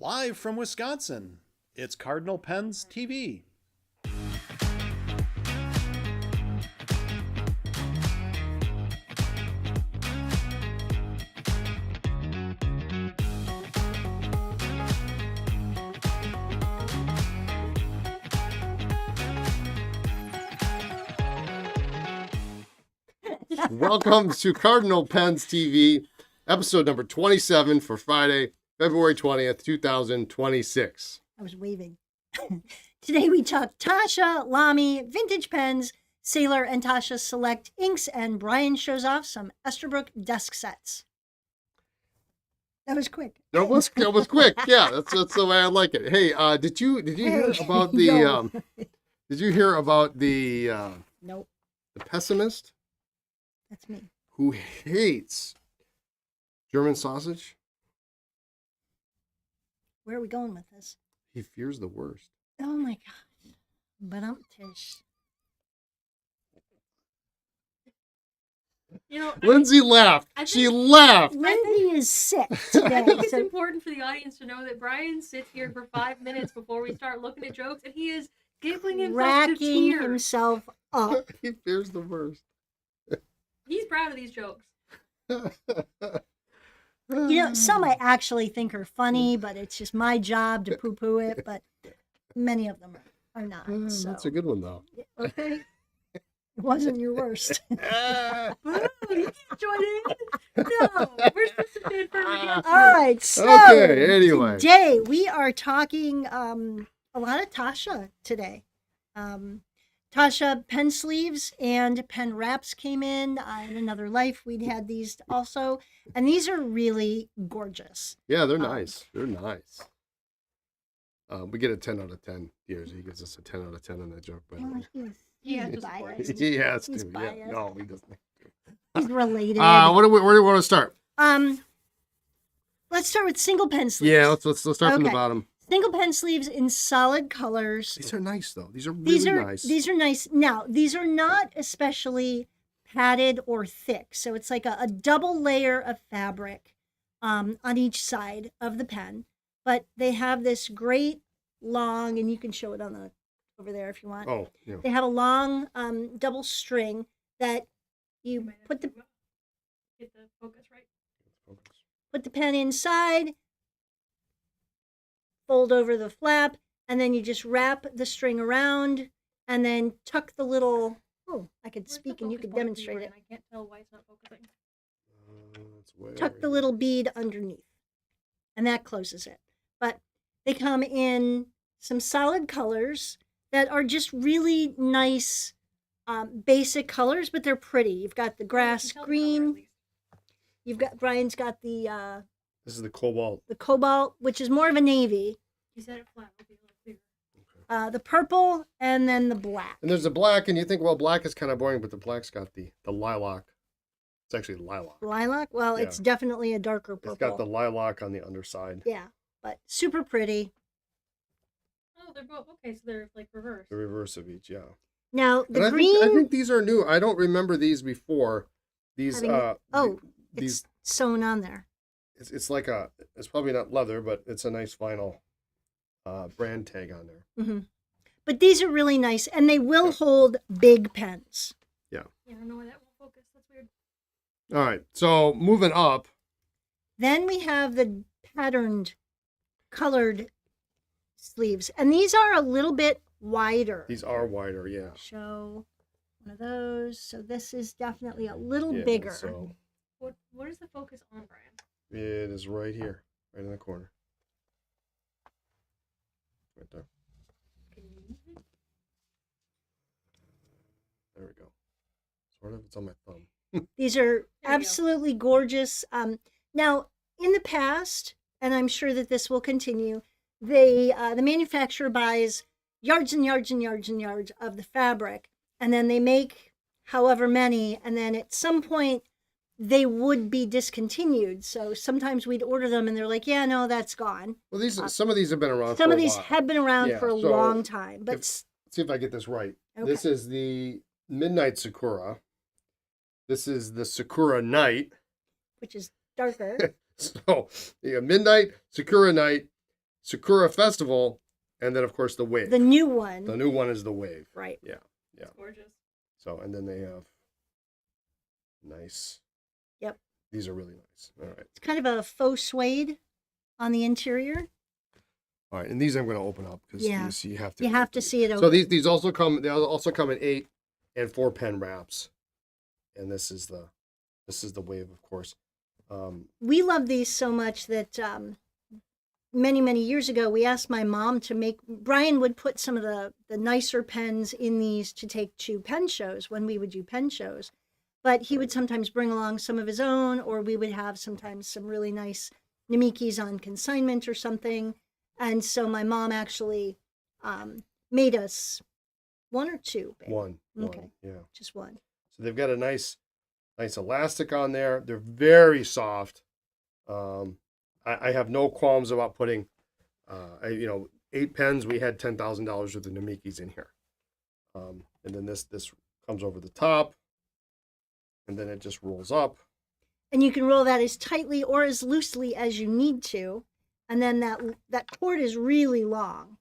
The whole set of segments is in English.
Live from Wisconsin, it's Cardinal Pens TV. Welcome to Cardinal Pens TV, episode number 27 for Friday, February 20th, 2026. I was waving. Today we talk Taccia, LAMY, vintage pens, Sailor and Taccia select inks, and Brian shows off some Esterbrook desk sets. That was quick. That was quick. Yeah, that's the way I like it. Hey, did you hear about the No. did you hear about the Nope, the pessimist that's me. who hates German sausage? Where are we going with this? He fears the worst. Oh my god. But I'm Tish. You know, Lindsay laughed. She think- laughed. Lindsay is sick I today. think it's so important for the audience to know that Brian sits here for 5 minutes before we start looking at jokes, and he is giggling himself to racking tears. himself up. He fears the worst. He's proud of these jokes. You know, some I actually think are funny, but it's just my job to poo-poo it. But many of them are not. So. That's a good one though. Okay. It wasn't your worst. Oh, you can't join in. No, we're supposed to stand firm against All right. So Okay, anyway. today we are talking a lot of Taccia today. Taccia pen sleeves and pen wraps came in another life. We'd had these also, and these are really gorgeous. Yeah, they're nice. They're nice. We get a 10 out of 10 here. He gives us a 10 out of 10 on that joke, by the way. Yeah, He's just biased. He has He's to. Yeah. biased. No, he doesn't. He's related. Where do we want to start? Let's start with single pen sleeves. Yeah, let's start from the Okay. bottom. Single pen sleeves in solid colors. These are nice though. These are really nice. These are nice. Now, these are not especially padded or thick. So it's like a double layer of fabric on each side of the pen. But they have this great long, and you can show it on the over there if you want. Oh, yeah. They have a long double string that you put the get the focus right. pen inside, fold over the flap, and then you just wrap the string around and then tuck the little, I could Where's speak the and you focus could point, demonstrate it. Brian? I can't tell why it's not focusing. It's way Tuck over the here. little bead underneath, and that closes it. But they come in some solid colors that are just really nice, basic colors, but they're pretty. You've got the grass You can tell the color at green. least. You've got Brian's got the This is the cobalt. cobalt, which is more of a navy. You said it flat. It'll be a little clearer. The purple, and then the black. And there's the black, and you think, well, black is kind of boring, but the black's got the lilac. It's actually lilac. Lilac? Well, Yeah. it's definitely a darker purple. It's got the lilac on the underside. Yeah, but super pretty. Oh, they're both okay. So they're like reversed. The reverse of each, yeah. Now, the And green, I think these are new. I don't remember these before. These Having- these it's sewn on there. it's like it's probably not leather, but it's a nice vinyl brand tag on there. But these are really nice, and they will hold big pens. Yeah, I don't know why that won't focus. That's weird. All right, so moving up. Then we have the patterned, colored sleeves, and these are a little bit wider. These are wider, yeah. Show one of those. So this is definitely a little Yeah, bigger. So What is the focus on, Brian? it is right here, right in the corner. Right there. Can you move it? There we go. Sort of. It's on my thumb. These are go. absolutely gorgeous. Now, in the past, and I'm sure that this will continue, the manufacturer buys yards and yards and yards and yards of the fabric, and then they make however many, and then at some point they would be discontinued. So sometimes we'd order them, and they're like, "Yeah, no, that's gone." Well, some of these have been around. Some for of a these while. have been around Yeah, for a so long time, but Let's see if I get this right. Okay. This is the Midnight Sakura. This is the Sakura Night. which is darker. So, yeah, Midnight, Sakura Night, Sakura Festival, and then of course the Wave. The new one. The new one is the Wave. Right. Yeah. It's gorgeous. So, and then they have nice. Yep. These are really nice. All right. It's kind of a faux suede on the interior. All right, and these I'm going to open up because Yeah. you have to. You have to see it So open. these also come. They also come in 8 and 4 pen wraps, and this is the Wave, of course. We love these so much that many years ago we asked my mom to make. Brian would put some of the nicer pens in these to take to pen shows when we would do pen shows, but he would sometimes bring along some of his own, or we would have sometimes some really nice Namikis on consignment or something. And so my mom actually made us 1 or 2. Babe? One. Okay. Yeah. Just 1. So they've got a nice elastic on there. They're very soft. I have no qualms about putting, 8 pens. We had $10,000 worth of Namikis in here. And then this comes over the top, and then it just rolls up. And you can roll that as tightly or as loosely as you need to. And then that cord is really long.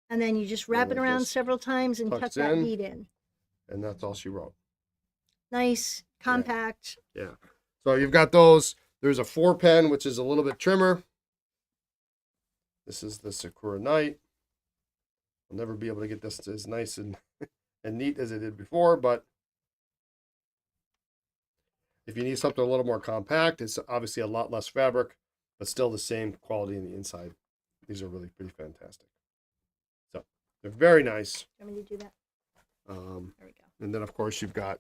And then you just wrap And it it around just several times and tuck tucks that in. bead in. And that's all she wrote. Nice, compact. Yeah. So you've got those. There's a 4 pen, which is a little bit trimmer. This is the Sakura Night. I'll never be able to get this as nice and neat as it did before, but if you need something a little more compact, it's obviously a lot less fabric, but still the same quality in the inside. These are really pretty fantastic. So they're very nice. You want me to do that? There we go. And then of course you've got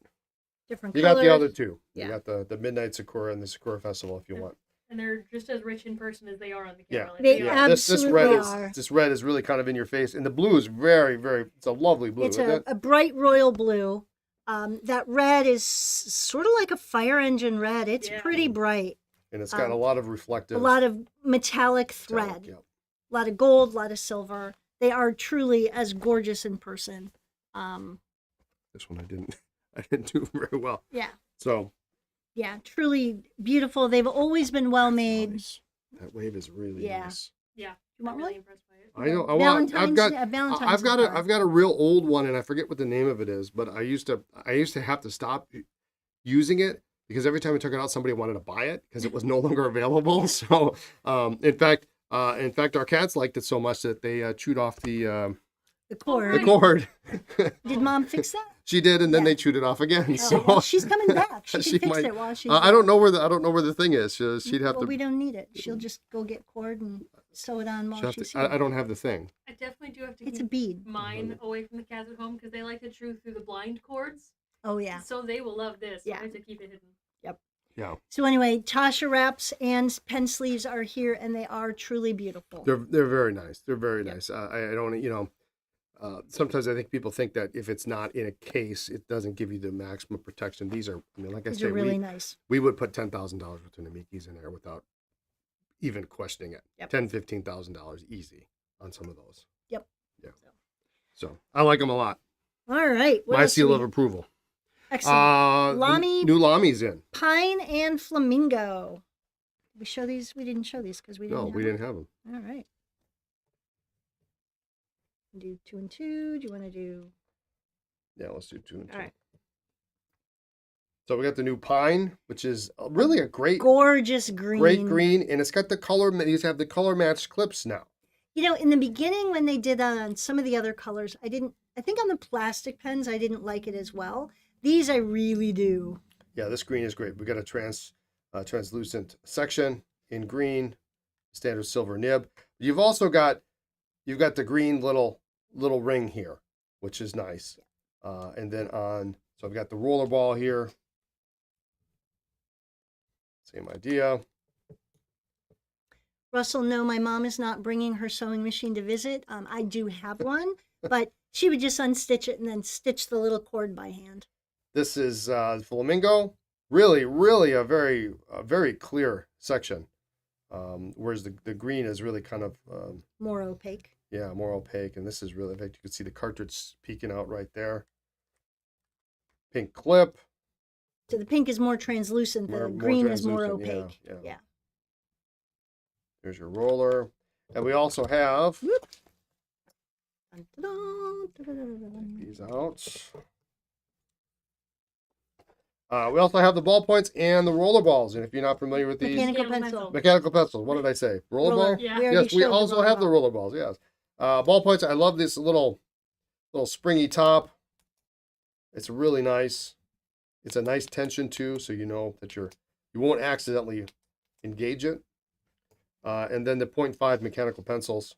Different you colors. got the other 2. Yeah. You got the Midnight Sakura and the Sakura Festival if you want. And they're just as rich in person as they are on the Yeah. camera. Like, They are. ab- This Absolutely red are. this red is really kind of in your face, and the blue is very it's a lovely blue. It's isn't a, it? a bright royal blue. That red is sort of like a fire engine red. It's Yeah. pretty bright. And it's got a lot of reflective. A lot of metallic thread. metallic, yeah. A lot of gold, a lot of silver. They are truly as gorgeous in person. This one I didn't do very well. Yeah. So Yeah, truly beautiful. They've always been well made. nice. That Wave is really Yeah. nice. Yeah. You want I'm really one? impressed by it. I know. Valentine's card. I've got a real old one, and I forget what the name of it is. But I used to have to stop using it because every time I took it out, somebody wanted to buy it because it was no longer available. So, in fact, our cats liked it so much that they chewed off the cord. the cord. Did Mom fix that? She did, and then Yeah. they chewed it off again. Oh, So well, she's coming back. She can She fix might- it while she's. I don't know where the thing is. She'd have Well, to. we don't need it. She'll just go get cord and sew it on while she'll have she's to here. I don't have the thing. I definitely do have to It's a keep bead. mine away from the cats at home because they like to chew through the blind cords. Oh yeah. So they will love this. Yeah. I have to keep it hidden. Yeah, So anyway, Taccia wraps and pen sleeves are here, and they are truly beautiful. they're very nice. They're very nice. I don't sometimes I think people think that if it's not in a case, it doesn't give you the maximum protection. These are, like I These said, are really nice. we would put $10,000 worth of Namikis in there without even questioning it. Yep. $15,000 easy on some of those. Yep. Yeah. So I like them a lot. All right. What My else do seal we- of approval. Excellent. LAMY New Lami's in. Pine and Flamingo. Did we show these? We didn't show these because we didn't. No, have we them. didn't have them. All right. Do 2 and 2. Do you want to do? Yeah, let's do 2 and 2. All right. So we got the new pine, which is really a great Gorgeous green. green, and it's got the color. These have the color matched clips now. You know, in the beginning when they did that on some of the other colors, I think on the plastic pens, I didn't like it as well. These I really do. Yeah, this green is great. We got a translucent section in green, standard silver nib. You've got the green little ring here, which is nice. And then so I've got the roller ball here. Same idea. Russell, no, my mom is not bringing her sewing machine to visit. I do have one, but she would just unstitch it and then stitch the little cord by hand. This is Flamingo. Really a very clear section. Whereas the green is really kind of More opaque. yeah, more opaque, and this is really, in fact, you can see the cartridge peeking out right there. Pink clip. So the pink is more translucent. The More green is more translucent, opaque. yeah. Yeah. There's your roller. And we also have Dun, dun, dun, dun, dun, dun, dun. these out. We also have the ballpoints and the roller balls. And if you're not familiar with these, Mechanical mechanical, pencil. pencils. What did I say? Roller Roller. ball? Yeah. We already Yes, we showed the also roller have the ball. roller balls. Yes. Ballpoints. I love this little springy top. It's really nice. It's a nice tension too, so you know that you won't accidentally engage it. And then the 0.5 mechanical pencils.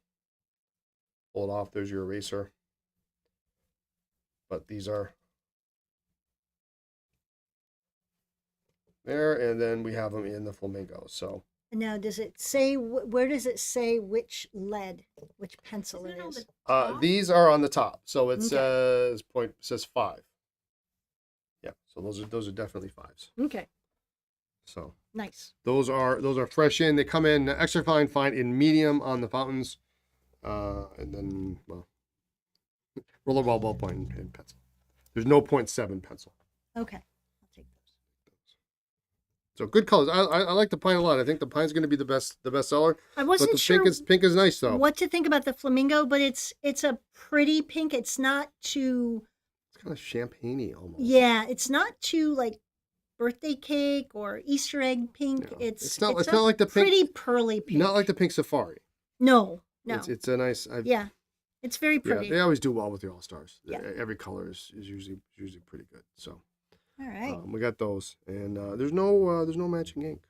Pull it off. There's your eraser. But these are there, and then we have them in the flamingo. So Now, does it say where does it say which lead, which pencil Isn't it it on is? the top? these are on the top. So it Okay. says 5. Yeah. So those are definitely 5s. Okay, So nice. those are fresh in. They come in extra fine in medium on the fountains, and then roller ball, ballpoint, and pencil. There's no 0.7 pencil. Okay, I'll take those. So good colors. I like the pine a lot. I think the pine's going to be the best seller. I But wasn't the sure pink is nice though. what to think about the flamingo, but it's a pretty pink. It's not too, It's kind of champagne-y almost. yeah, it's not too like birthday cake or Easter egg pink. No. It's It's not a like the pink- pretty pearly pink. Not like the pink safari. No. It's a nice. Yeah, it's very Yeah, pretty. they always do well with the all stars. Yeah. Every color is usually pretty good. So All right. we got those, and there's no matching ink.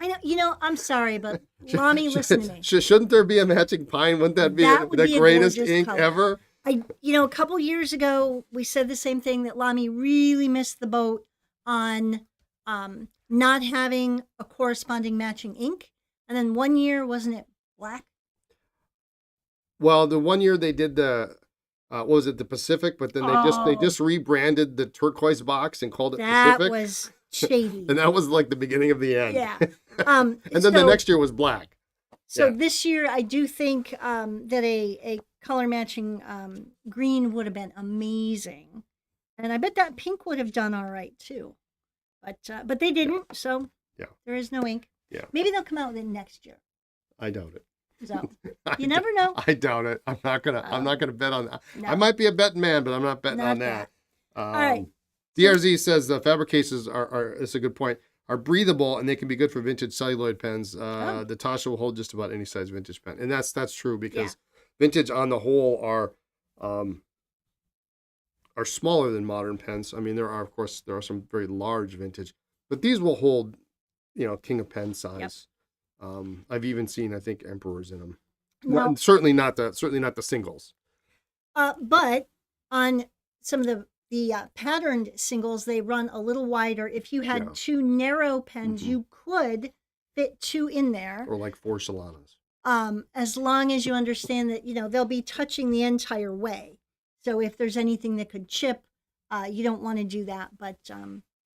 I know. You know, I'm sorry, but Lamy, listen to me. Shouldn't there be a matching pine? Wouldn't that be That would the be a greatest gorgeous ink color. ever? A couple years ago, we said the same thing, that Lamy really missed the boat on not having a corresponding matching ink. And then one year, wasn't it black? Well, the one year they did the what was it, the Pacific? But then they Oh. just rebranded the turquoise box and called it That Pacific. was shady. And that was like the beginning of the end. Yeah. And then the next year was black. So yeah. this year, I do think that a color matching green would have been amazing, and I bet that pink would have done all right too. But they didn't, so Yeah. there is no ink. Yeah. Maybe they'll come out with it next year. I doubt it. So I you never know. I doubt it. I'm not gonna bet on that. No. I might be a betting man, but I'm not betting Not on that. All right. DRZ says the fabric cases are it's a good point. Are breathable and they can be good for vintage celluloid pens. The Taccia will hold just about any size vintage pen, and that's true because vintage on the whole are smaller than modern pens. I mean, there are some very large vintage, but these will hold, king of pen size. I've even seen, I think, emperors in them. Well, Certainly not the singles. but on some of the patterned singles, they run a little wider. If you had Yeah. two narrow pens, you could fit two in there. Or like 4 Solanas. As long as you understand that, they'll be touching the entire way. So if there's anything that could chip, you don't want to do that. But,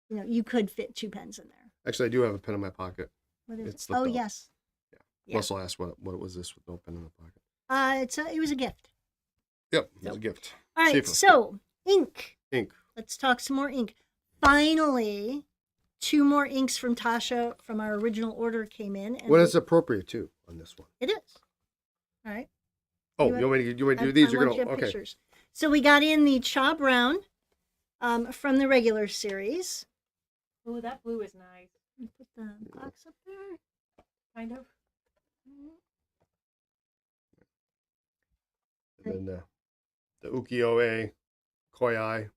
you could fit 2 pens in there. Actually, I do have a pen in my pocket. What is It's it? Oh, slipped out. yes. Yeah. Russell asked what was this with no pen in the pocket. It was a gift. Yep, it was a gift. All right, Safer. so ink. Ink. Let's talk some more ink. Finally, 2 more inks from Taccia from our original order came in. And What is appropriate too on this one? It is. All right. Oh, You you want me to do these? I You're want you gonna to have okay. pictures. So we got in the Cha Brown from the regular series. Oh, that blue is nice. Put the box up there. Kind of. And then the ukiyo-e, koi-ai.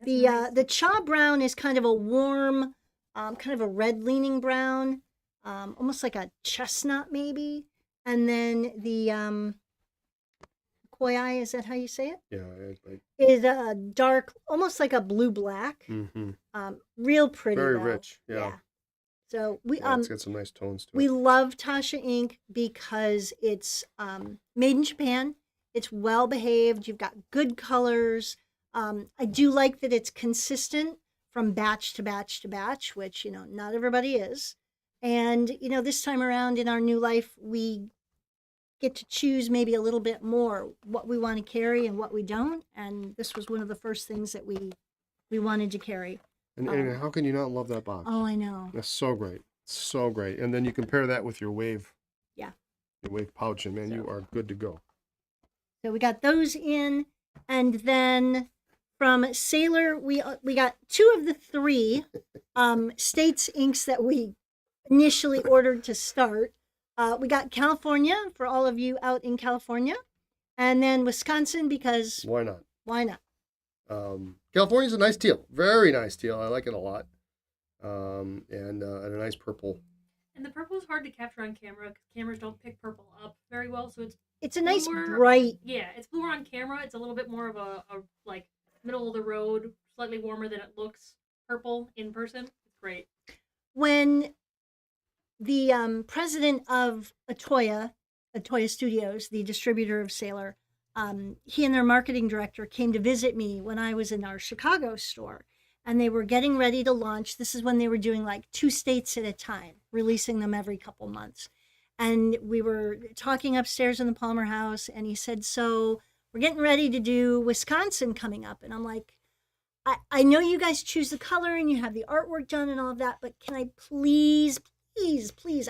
The Cha Brown is kind of a warm, kind of a red leaning brown, almost like a chestnut maybe. And then the koi, is that how you say it? Yeah, Is a dark, almost like a blue black. Real pretty. very though. rich. Yeah, So we it's got some nice tones to we it. love Taccia ink because it's made in Japan. It's well behaved. You've got good colors. I do like that it's consistent from batch to batch to batch, which not everybody is. And this time around in our new life, we get to choose maybe a little bit more what we want to carry and what we don't. And this was one of the first things that we wanted to carry. And how can you not love that box? Oh, I know. That's so great. So great. And then you compare that with your wave. Yeah. Your wave pouch, and man, you So- are good to go. So we got those in, and then from Sailor, we got 2 of the 3 states inks that we initially ordered to start. We got California for all of you out in California, and then Wisconsin because Why not? why not? California's a nice teal. Very nice teal. I like it a lot. And a nice purple. And the purple is hard to capture on camera because cameras don't pick purple up very well. So It's a nice bluer- bright. Yeah, it's bluer on camera. It's a little bit more of a like middle of the road, slightly warmer than it looks purple in person. It's great. When the president of Atoya Studios, the distributor of Sailor, he and their marketing director came to visit me when I was in our Chicago store, and they were getting ready to launch. This is when they were doing like 2 states at a time, releasing them every couple months. And we were talking upstairs in the Palmer house, and he said, so we're getting ready to do Wisconsin coming up. And I'm like, I know you guys choose the color and you have the artwork done and all of that, but can I please,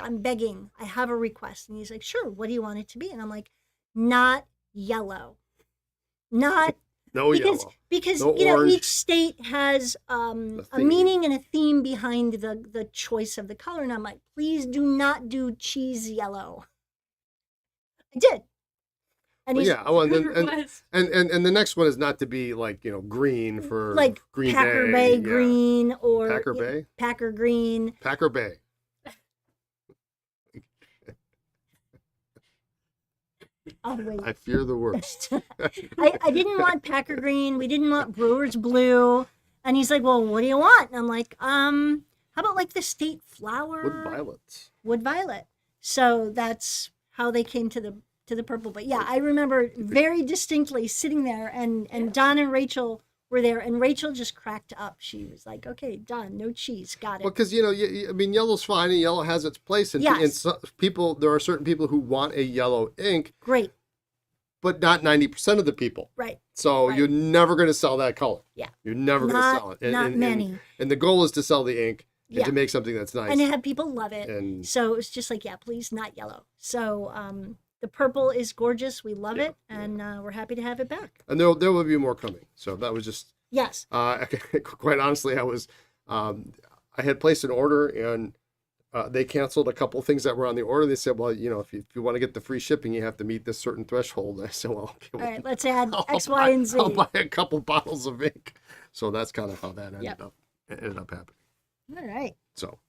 I'm begging. I have a request. And he's like, sure, what do you want it to be? And I'm like, not yellow. Not No yellow. because No you know, orange. each state has a theme. meaning and a theme behind the choice of the color. And I'm like, please do not do cheese yellow. I did. And Well, he's yeah. Well, and, Good then, request. and the next one is not to be like, green for like Green Packer Bay. Bay Yeah. green or Packer Bay? Packer green. Packer Bay. Oh wait. I fear the worst. I didn't want Packer green. We didn't want Brewer's blue. And he's like, well, what do you want? And I'm like, how about like the state flower? Wood violets. Wood violet. So that's how they came to the purple. But yeah, I remember very distinctly sitting there and Don and Rachel were there, and Rachel just cracked up. She was like, okay, done, no cheese, got it. Well, because I mean, yellow's fine, and yellow has its place. And, Yes. and there are certain people who want a yellow ink, Great, but not 90% of the people. right. So Right. you're never going to sell that color. Yeah. You're never going to sell it. Not many. And the goal is to sell the ink and Yeah. to make something that's nice. And to have people love it. And- So it's just like, yeah, please, not yellow. So the purple is gorgeous. We love it, and we're happy to have it back. And there will be more coming. So that was just, Yes. quite honestly, I had placed an order, and they canceled a couple things that were on the order. They said, well, if you want to get the free shipping, you have to meet this certain threshold. And I said, well, okay. All well, right, let's add I'll X, buy- Y, and Z. I'll buy a couple bottles of ink. So that's kind of how that ended Yep. up. It ended up happening. All right. So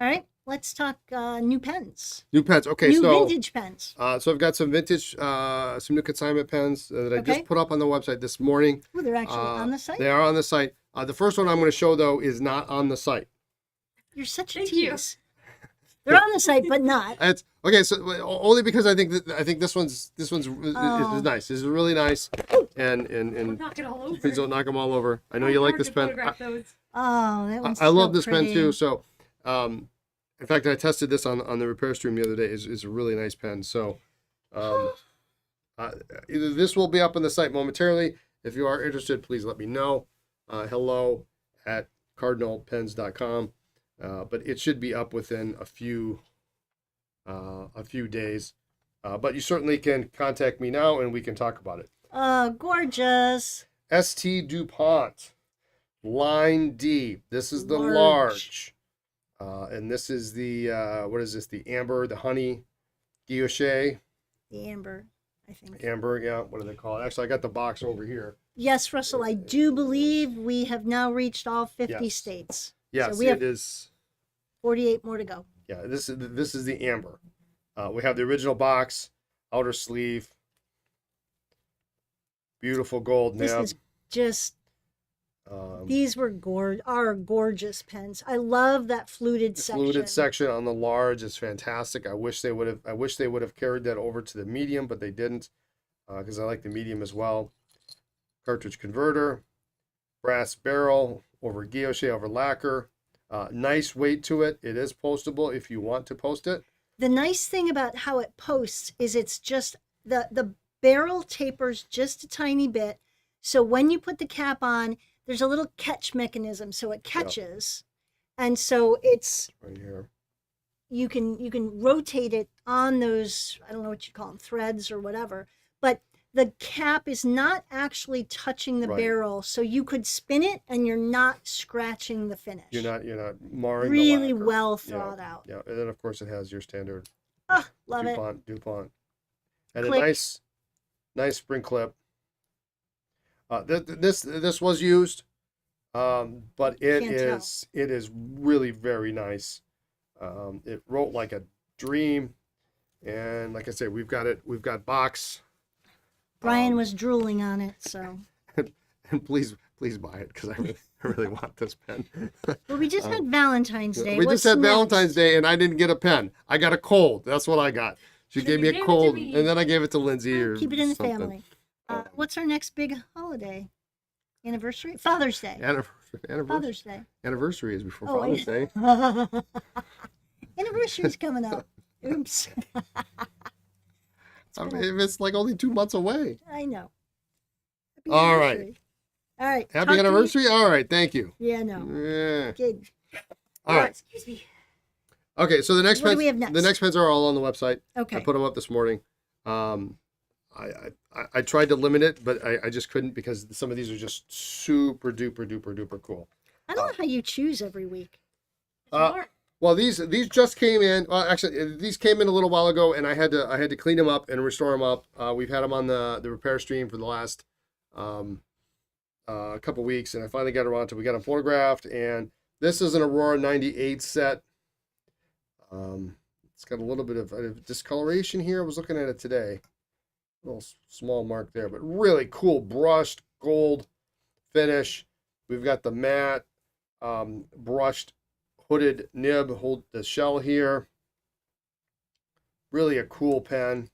All right. Let's talk new pens. new pens. Okay, New so vintage pens. so I've got some vintage, some new consignment pens that I Okay. just put up on the website this morning. Ooh, they're actually on the site. They are on the site. The first one I'm going to show though is not on the site. You're such a Thank you. tease. They're on the site, but not. It's okay. So only because I think this one's is Oh. nice. This is really nice, and We're knocking all over. please don't knock them all over. I know How you like hard this to pen. photograph those. Oh, that one's I love so this pen pretty. too. So, in fact, I tested this on the repair stream the other day. Is a really nice pen. So, either this will be up on the site momentarily. If you are interested, please let me know. Hello at cardinalpens.com. But it should be up within a few days. But you certainly can contact me now, and we can talk about it. Gorgeous. ST DuPont line D. This is the Large. large. And this is the what is this? The amber, the honey, guilloche, The amber, I think. amber. Yeah, what do they call it? Actually, I got the box over here. Yes, Russell, I do believe we have now reached all 50 Yes. states. Yes, we have it is. 48 more to go. Yeah, this is the amber. We have the original box, outer sleeve, beautiful gold This nib. is just, these were are gorgeous pens. I love that fluted The section. fluted section on the large is fantastic. I wish they would have carried that over to the medium, but they didn't, because I like the medium as well. Cartridge converter, brass barrel over guilloche over lacquer. Nice weight to it. It is postable if you want to post it. The nice thing about how it posts is it's just the barrel tapers just a tiny bit. So when you put the cap on, there's a little catch mechanism. So it catches. And so it's, Right here. you can rotate it on those, I don't know what you call them, threads or whatever, but the cap is not actually touching the Right. barrel, so you could spin it and you're not scratching the finish. You're not marring really the lacquer. well Yeah, thought out. Yeah, and then of course it has your standard Oh, love it. DuPont, and Click. a nice spring clip. This was used, but it Can't is really very nice. It wrote like a dream, and like I said, we've got box. Brian was drooling on it, so. And please buy it, because I really want this pen. Well, we just had Valentine's Day. We What's just had next? Valentine's Day, and I didn't get a pen. I got a cold. That's what I got. She So gave you me gave a it to cold, me. and then I gave it to Lindsay or Keep it in the something. family. What's our next big holiday? Anniversary? Father's Day. Father's Day. Anniversary is before Oh, Father's Day. Anniversary's coming up. Oops. I mean, it's like only 2 months away. I know. Happy All right. anniversary. All right. Happy talk to you- anniversary. All right, thank you. Yeah, no. Yeah. Good. All right. Excuse me. Okay, so the next What do pens, we have next? the next pens are all on the website. I Okay. put them up this morning. I tried to limit it, but I just couldn't, because some of these are just super duper cool. I don't know how you choose every week. Well, these just came in. Well, actually, these came in a little while ago, and I had to clean them up and restore them up. We've had them on the repair stream for the last couple weeks, and I finally got around to we got them photographed. And this is an Aurora 98 set. It's got a little bit of discoloration here. I was looking at it today. A little small mark there, but really cool brushed gold finish. We've got the matte brushed hooded nib, hold the shell here. Really a cool pen.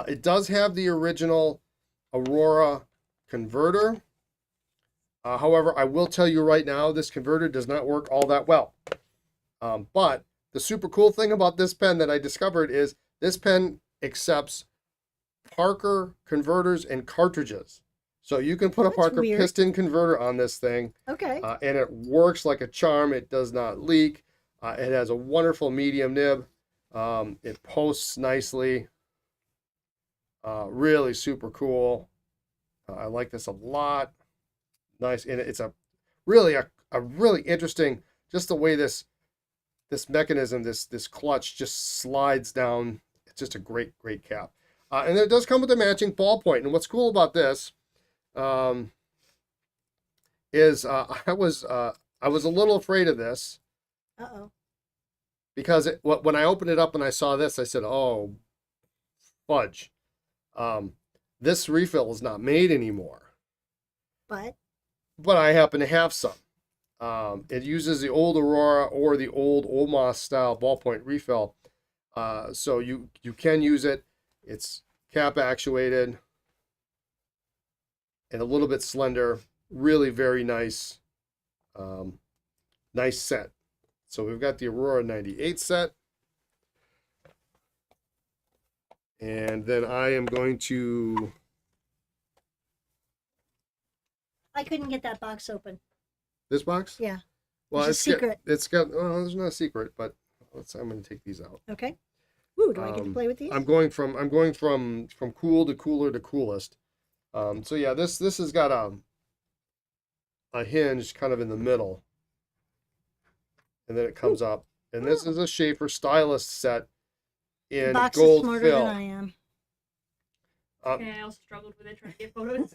It does have the original Aurora converter. However, I will tell you right now, this converter does not work all that well. But the super cool thing about this pen that I discovered is this pen accepts Parker converters and cartridges. So you can put a That's Parker weird. piston converter on this thing. Okay. And it works like a charm. It does not leak. It has a wonderful medium nib. It posts nicely. Really super cool. I like this a lot. Nice. And it's a really interesting, just the way this mechanism, this clutch just slides down. It's just a great cap. And then it does come with a matching ballpoint. And what's cool about this is I was a little afraid of this, Uh-oh. because when I opened it up and I saw this, I said, "Oh, fudge! This refill is not made anymore." But But I happen to have some. It uses the old Aurora or the old Omos style ballpoint refill, so you can use it. It's cap actuated and a little bit slender. Really very nice, nice set. So we've got the Aurora 98 set. And then I am going to... I couldn't get that box open. This box? Yeah. Well, There's a secret. It's got, well, there's not a secret, but I'm going to take these out. Okay. Ooh, do I get to play with these? I'm going from cool to cooler to coolest. So yeah, this has got a hinge kind of in the middle, and then it comes up. And this is a Schaefer Stylist set in Box gold is smarter fill. than I am. Okay, I also struggled with it trying to get photos.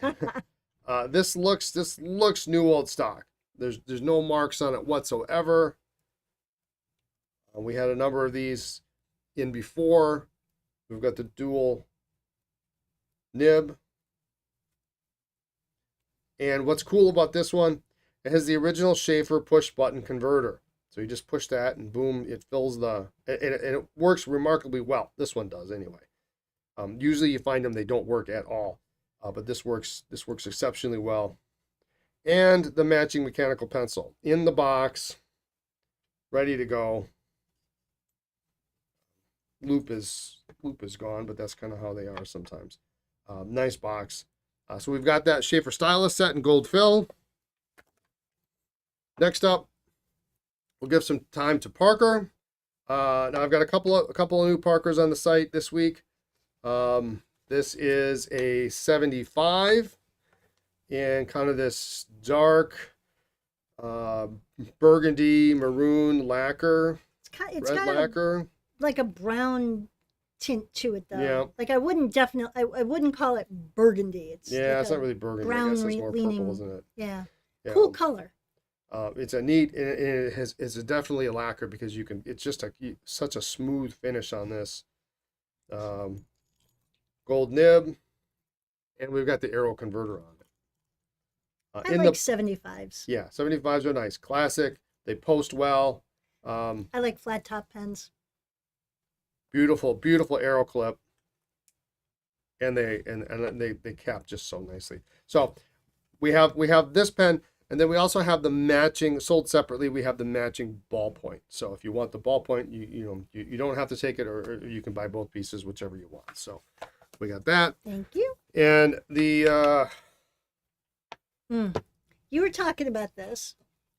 This looks new old stock. There's no marks on it whatsoever. We had a number of these in before. We've got the dual nib. And what's cool about this one, it has the original Schaefer push button converter. So you just push that and boom, it fills and it works remarkably well. This one does anyway. Usually you find them, they don't work at all. But this works exceptionally well. And the matching mechanical pencil in the box, ready to go. Loop is gone, but that's kind of how they are sometimes. Nice box. So we've got that Schaefer Stylist set in gold fill. Next up, we'll give some time to Parker. Now I've got a couple of new Parkers on the site this week. This is a 75 in kind of this dark burgundy maroon lacquer, It's red got lacquer. like a brown tint to it, though. Yeah. Like I wouldn't call it burgundy. It's Yeah, like it's a not really burgundy. I brown guess it's more leaning. purple, isn't it? Yeah. Yeah. Cool color. It's a neat, and it's definitely a lacquer because it's just such a smooth finish on this. Gold nib, and we've got the arrow converter on it. I like 75s. Yeah, 75s are nice, classic. They post well. I like flat top pens. Beautiful, beautiful arrow clip, and they cap just so nicely. So we have this pen. And then we also have the matching, sold separately, we have the matching ballpoint. So if you want the ballpoint, you don't have to take it, or you can buy both pieces, whichever you want. So we got that. Thank you. And the You were talking about this.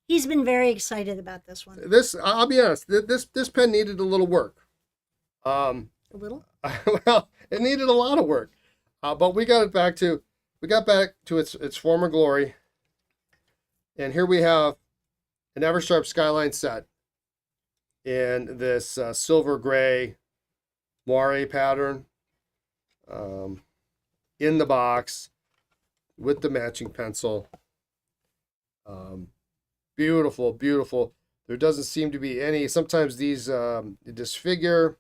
He's been very excited about this one. I'll be honest, this pen needed a little work. A little? Well, it needed a lot of work. But we got back to its former glory. And here we have an Eversharp Skyline set in this silver gray moire pattern in the box with the matching pencil. Beautiful, beautiful. There doesn't seem to be any, sometimes these disfigure.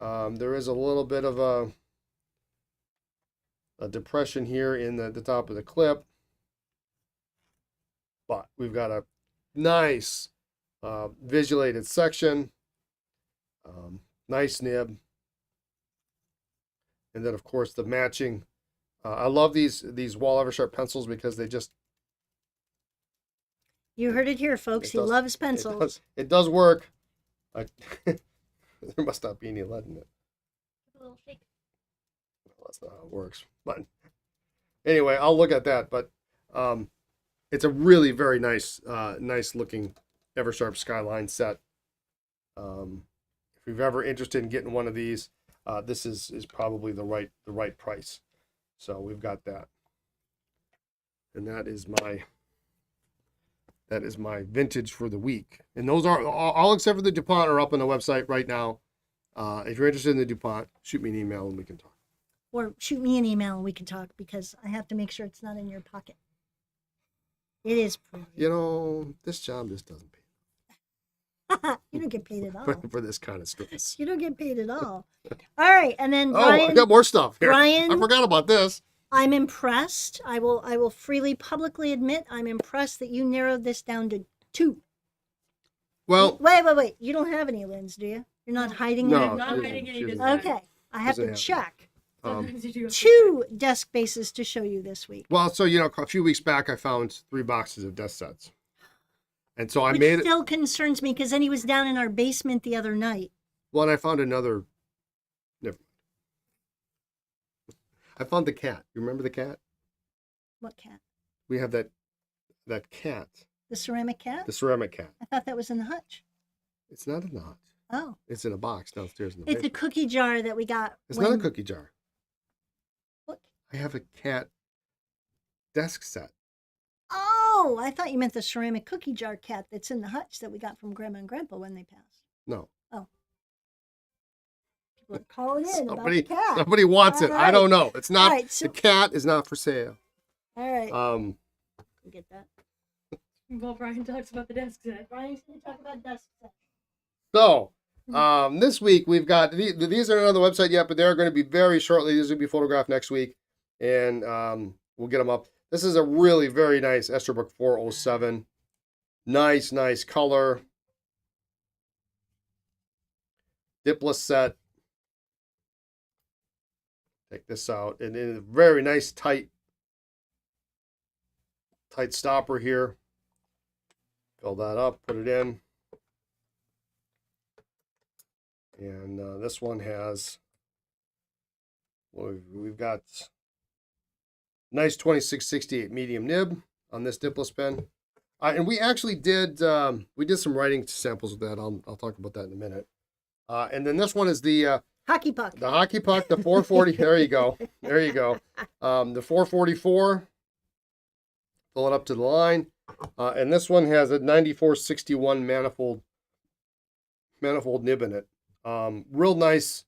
There is a little bit of a depression here in the top of the clip. But we've got a nice visualated section, nice nib, and then of course the matching. I love these Wall Eversharp pencils because they just. You heard it here, folks. He loves pencils. It does work. There must not be any lead in it. A little shake. Well, that's not how it works. But anyway, I'll look at that. But it's a really very nice, nice looking Eversharp Skyline set. If you're ever interested in getting one of these, this is probably the right price. So we've got that, and that is my vintage for the week. And those are all except for the DuPont are up on the website right now. If you're interested in the DuPont, shoot me an email and we can talk. Or shoot me an email and we can talk, because I have to make sure it's not in your pocket. It is pretty. This job just doesn't pay. You don't get paid at all. For this kind of stress. You don't get paid at all. All right, and then Oh, Brian, I got more stuff here. Brian- I forgot about this. I'm impressed. I will freely publicly admit I'm impressed that you narrowed this down to 2. Well, Wait. You don't have any lens, do you? You're not hiding no, it? Not she hiding doesn't- any she doesn't design. have it. Okay. I have Doesn't to have it. check. Sometimes you do have to 2 desk bases to show you this week. Well, so a few weeks back I found 3 boxes of desk sets, and so I Which made it. still concerns me, because then he was down in our basement the other night. Well, and I found another. Never mind. I found the cat. You remember the cat? What cat? We have that cat, The ceramic cat? the ceramic cat. I thought that was in the hutch. It's not a knot. Oh. It's in a box downstairs in the It's a basement. cookie jar that we got. It's not a cookie jar. What? I have a cat desk set. Oh, I thought you meant the ceramic cookie jar cat that's in the hutch that we got from Grandma and Grandpa when they passed. No. People are calling in Somebody, about the cat. somebody wants it. All I don't know. It's not. All right, so- The cat is not for sale. All right. Um. We'll get that. Well, Brian talks about the desk set. Brian's going to talk about desk set. So, this week we've got these are not on the website yet, but they're going to be very shortly. These will be photographed next week, and we'll get them up. This is a really very nice Esterbrook 407. Nice color. Dipless set. Take this out, and in a very nice tight stopper here. Fill that up, put it in. And this one has, we've got nice 2668 medium nib on this dipless pen. And we actually did some writing samples of that. I'll talk about that in a minute. And then this one is the Hockey puck. hockey puck, the 440. There you go. There you go. The 444. Fill it up to the line. And this one has a 9461 manifold nib in it. Real nice.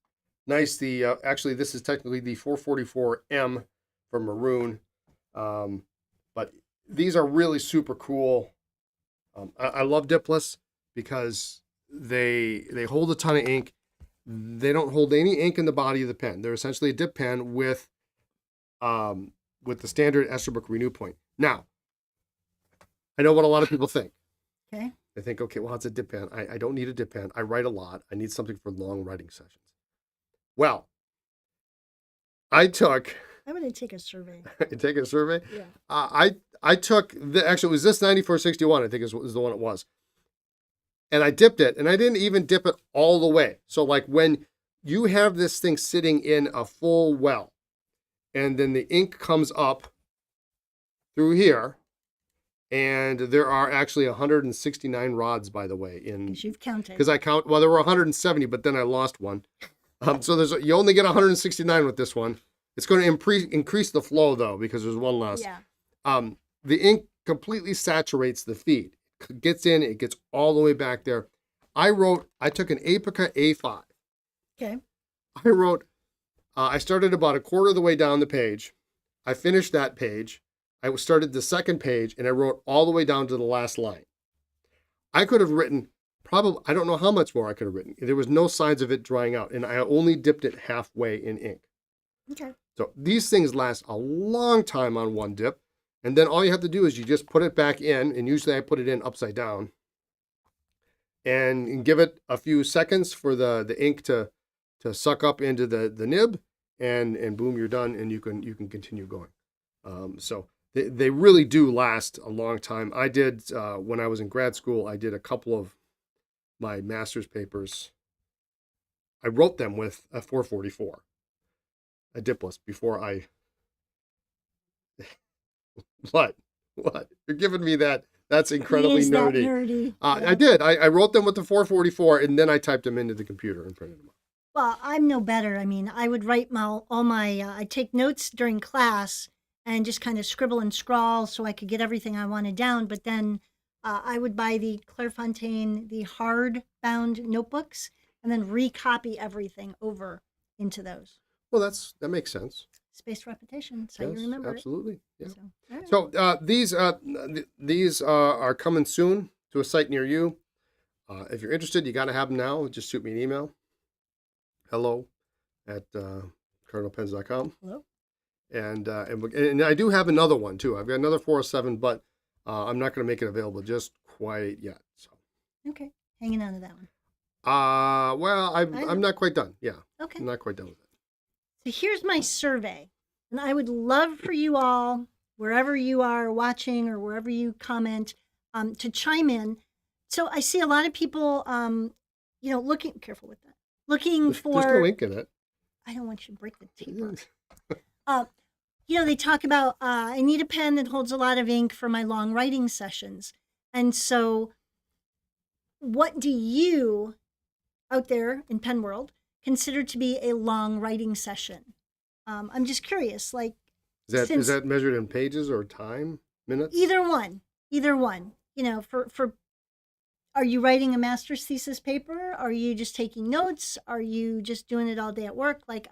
The actually, this is technically the 444M for maroon. But these are really super cool. I love dipless because they hold a ton of ink. They don't hold any ink in the body of the pen. They're essentially a dip pen with the standard Esterbrook renew point. Now, I know what a lot of people think. Okay. They think, okay, well, it's a dip pen. I don't need a dip pen. I write a lot. I need something for long writing sessions. Well, I'm going to take a survey. take a survey. Yeah. I took actually it was this 9461. I think is the one it was, and I dipped it, and I didn't even dip it all the way. So like when you have this thing sitting in a full well, and then the ink comes up through here, and there are actually 169 rods, by the way, Because you've counted. because I count. Well, there were 170, but then I lost one. So you only get 169 with this one. It's going to increase the flow though, because there's one less. Yeah. The ink completely saturates the feed. It gets in, it gets all the way back there. I took an Apica A5. Okay. I started about a quarter of the way down the page. I finished that page. I started the second page, and I wrote all the way down to the last line. I could have written probably, I don't know how much more I could have written. There was no signs of it drying out, and I only dipped it halfway in ink. Okay. So these things last a long time on one dip. And then all you have to do is you just put it back in, and usually I put it in upside down, and give it a few seconds for the ink to suck up into the nib, and boom, you're done, and you can continue going. So they really do last a long time. I did when I was in grad school. I did a couple of my master's papers. I wrote them with a 444, a dipless, before I. What? You're giving me that? That's incredibly nerdy. That nerdy. I did. I wrote them with the 444, and then I typed them into the computer and printed them out. Well, I'm no better. I mean, I would write I take notes during class and just kind of scribble and scrawl so I could get everything I wanted down. But then I would buy the Clairefontaine, the hard-bound notebooks, and then recopy everything over into those. Well, that makes sense. Spaced repetition. That's how Yes, you remember absolutely. it. Yeah. So, all right. So these are coming soon to a site near you. If you're interested, you got to have them now. Just shoot me an email. hello@cardinalpens.com. Hello. And I do have another one too. I've got another 407, but I'm not going to make it available just quite yet. So. Okay. Hanging on to that one. Well, I'm not quite done. Yeah. Okay. I'm not quite done with it. So here's my survey. And I would love for you all, wherever you are watching or wherever you comment, to chime in. So I see a lot of people, looking, careful with that, looking for. There's no ink in it. I don't want you to break the tape. They talk about, I need a pen that holds a lot of ink for my long writing sessions. And so what do you, out there in pen world, consider to be a long writing session? I'm just curious, like, is that measured in pages or time, minutes? Either one. For are you writing a master's thesis paper? Are you just taking notes? Are you just doing it all day at work? Like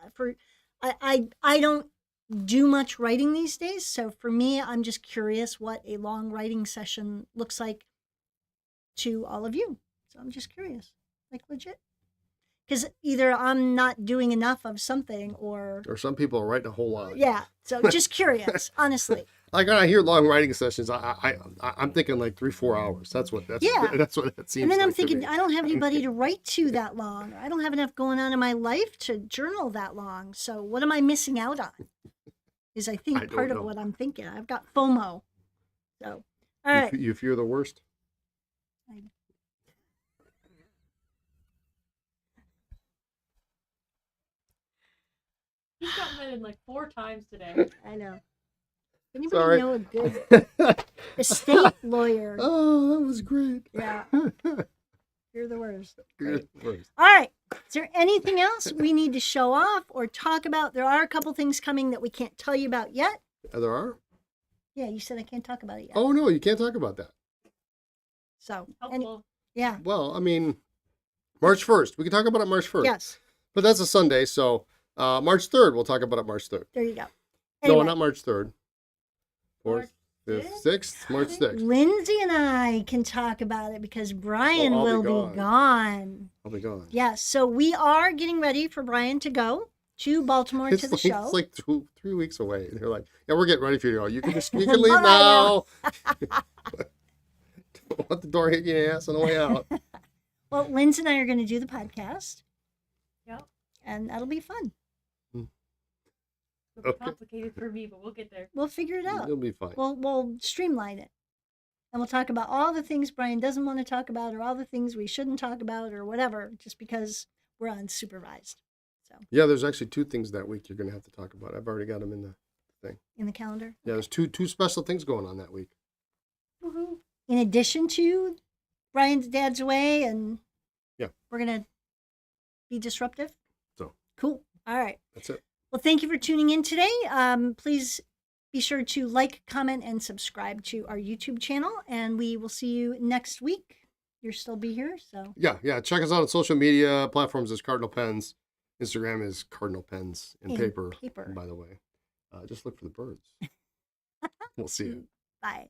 I don't do much writing these days, so for me, I'm just curious what a long writing session looks like to all of you. So I'm just curious, like legit. Because either I'm not doing enough of something, or some people are writing a whole lot. Yeah, so just curious, honestly. Like when I hear long writing sessions, I'm thinking like 3-4 hours. That's what it seems. And then I'm like thinking, I don't have anybody to write to that long. I don't have enough going on in my life to journal that long. So what am I missing out on? Is I think part of what I'm thinking. I've got FOMO. So all right. You fear the worst? He's gotten it like 4 times today. I know. Anybody Sorry. know a good estate lawyer? Oh, that was great. Yeah, you're the worst. Good. All right. Is there anything else we need to show off or talk about? There are a couple things coming that we can't tell you about yet. There are? Yeah, you said I can't talk about it yet. Oh, no, you can't talk about that. So, Helpful. yeah. Well, I mean, March 1st. We can talk about it March 1st. Yes. But that's a Sunday, so March 3rd, we'll talk about it March 3rd. There you go. No, Anyway, not March 3rd. 4th, 5th, 6th, March 6th. Lindsay and I can talk about it because Brian I'll be will gone. be gone. I'll be gone. Yes. So we are getting ready for Brian to go to Baltimore to the show. It's like 3 weeks away. And they're like, yeah, we're getting ready for you to go. You can leave Bye-bye now. Don't let the door hit you in the ass on the way out. Well, Lindsay and I are going to do the podcast. Yep. And that'll be fun. It'll be Okay. complicated for me, but we'll get there. We'll figure it out. It'll be fine. We'll streamline it. And we'll talk about all the things Brian doesn't want to talk about or all the things we shouldn't talk about or whatever, just because we're unsupervised. So Yeah, there's actually 2 things that week you're going to have to talk about. I've already got them in the thing. in the calendar. Yeah, there's two special things going on that week. Woohoo. In addition to Brian's dad's away and Yeah. we're going to be disruptive. So. Cool. All right. That's it. Well, thank you for tuning in today. Please be sure to like, comment, and subscribe to our YouTube channel. And we will see you next week. You'll still be here. So Yeah. Check us out on social media platforms as Cardinal Pens. Instagram is Cardinal Pens in In paper. paper. By the way, just look for the birds. We'll see you. bye.